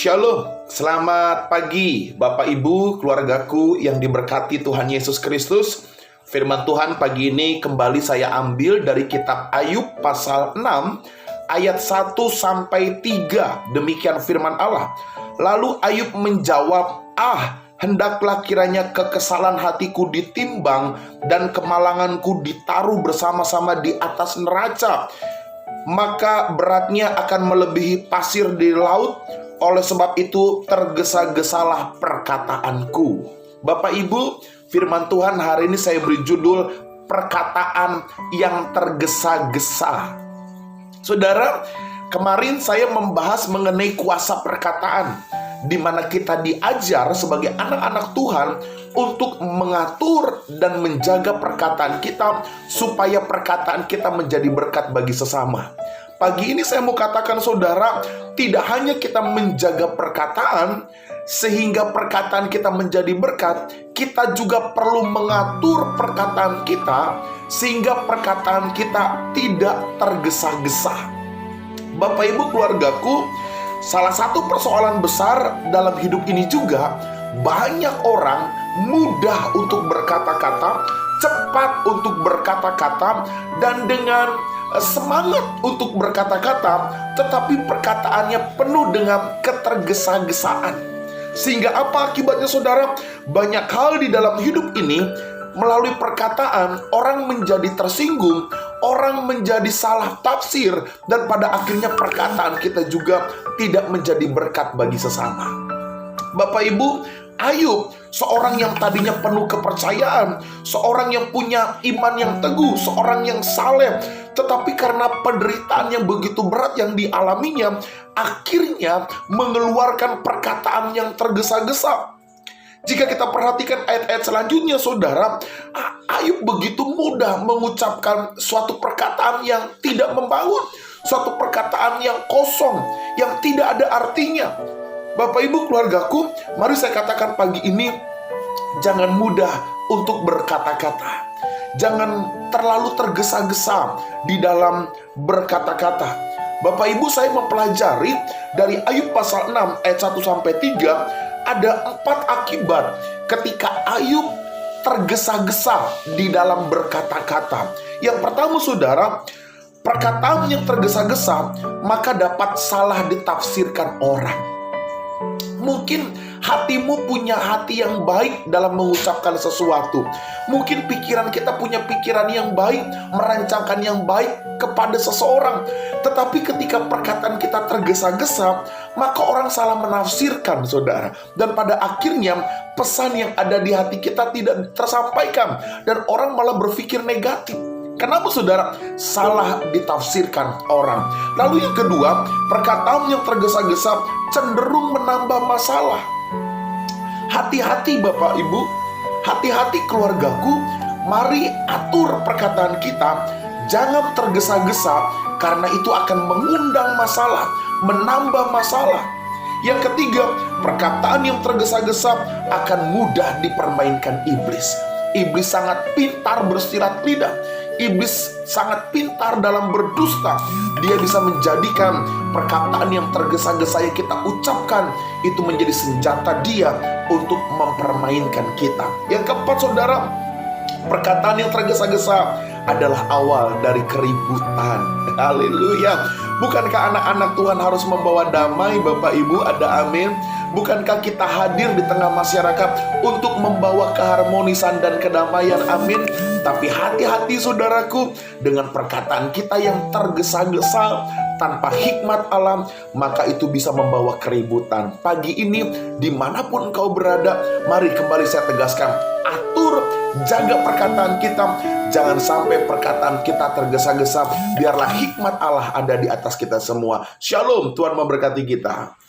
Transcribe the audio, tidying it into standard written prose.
Shalom, selamat pagi Bapak Ibu, keluargaku yang diberkati Tuhan Yesus Kristus. Firman Tuhan pagi ini kembali saya ambil dari kitab Ayub pasal 6 ayat 1 sampai 3. Demikian firman Allah. Lalu Ayub menjawab, hendaklah kiranya kekesalan hatiku ditimbang dan kemalanganku ditaruh bersama-sama di atas neraca. Maka beratnya akan melebihi pasir di laut. Oleh sebab itu tergesa-gesalah perkataanku. Bapak Ibu, firman Tuhan hari ini saya beri judul perkataan yang tergesa-gesa. Saudara, kemarin saya membahas mengenai kuasa perkataan, di mana kita diajar sebagai anak-anak Tuhan untuk mengatur dan menjaga perkataan kita supaya perkataan kita menjadi berkat bagi sesama. Pagi ini saya mau katakan saudara, tidak hanya kita menjaga perkataan sehingga perkataan kita menjadi berkat, kita juga perlu mengatur perkataan kita sehingga perkataan kita tidak tergesa-gesa. Bapak Ibu keluargaku, salah satu persoalan besar dalam hidup ini juga, banyak orang mudah untuk berkata-kata, cepat untuk berkata-kata, dan dengan semangat untuk berkata-kata, tetapi perkataannya penuh dengan ketergesa-gesaan. Sehingga apa akibatnya saudara? Banyak hal di dalam hidup ini, melalui perkataan, orang menjadi tersinggung, orang menjadi salah tafsir, dan pada akhirnya perkataan kita juga tidak menjadi berkat bagi sesama. Bapak Ibu, Ayub, seorang yang tadinya penuh kepercayaan, seorang yang punya iman yang teguh, seorang yang saleh, tetapi karena penderitaan yang begitu berat yang dialaminya, akhirnya mengeluarkan perkataan yang tergesa-gesa. Jika kita perhatikan ayat-ayat selanjutnya, saudara, Ayub begitu mudah mengucapkan suatu perkataan yang tidak membangun, suatu perkataan yang kosong, yang tidak ada artinya. Bapak Ibu keluargaku, mari saya katakan pagi ini, jangan mudah untuk berkata-kata. Jangan terlalu tergesa-gesa di dalam berkata-kata. Bapak Ibu, saya mempelajari dari Ayub pasal 6 ayat 1 sampai 3, ada 4 akibat ketika Ayub tergesa-gesa di dalam berkata-kata. Yang pertama saudara, perkataan yang tergesa-gesa maka dapat salah ditafsirkan orang. Mungkin hatimu punya hati yang baik dalam mengucapkan sesuatu. Mungkin pikiran kita punya pikiran yang baik, merancangkan yang baik kepada seseorang. Tetapi ketika perkataan kita tergesa-gesa, maka orang salah menafsirkan, saudara. Dan pada akhirnya pesan yang ada di hati kita tidak tersampaikan. Dan orang malah berpikir negatif. Kenapa saudara? Salah ditafsirkan orang. Lalu yang kedua, perkataan yang tergesa-gesa cenderung menambah masalah. Hati-hati Bapak Ibu, hati-hati keluargaku, mari atur perkataan kita, jangan tergesa-gesa, karena itu akan mengundang masalah, menambah masalah. Yang ketiga, perkataan yang tergesa-gesa akan mudah dipermainkan iblis. Iblis sangat pintar bersilat lidah. Iblis sangat pintar dalam berdusta. Dia bisa menjadikan perkataan yang tergesa-gesa yang kita ucapkan itu menjadi senjata dia untuk mempermainkan kita. Yang keempat saudara, perkataan yang tergesa-gesa adalah awal dari keributan. Haleluya. Bukankah anak-anak Tuhan harus membawa damai Bapak Ibu? Ada amin. Bukankah kita hadir di tengah masyarakat untuk membawa keharmonisan dan kedamaian? Amin. Tapi hati-hati saudaraku, dengan perkataan kita yang tergesa-gesa tanpa hikmat alam, maka itu bisa membawa keributan. Pagi ini, dimanapun engkau berada, mari kembali saya tegaskan, atur, jaga perkataan kita. Jangan sampai perkataan kita tergesa-gesa. Biarlah hikmat Allah ada di atas kita semua. Shalom, Tuhan memberkati kita.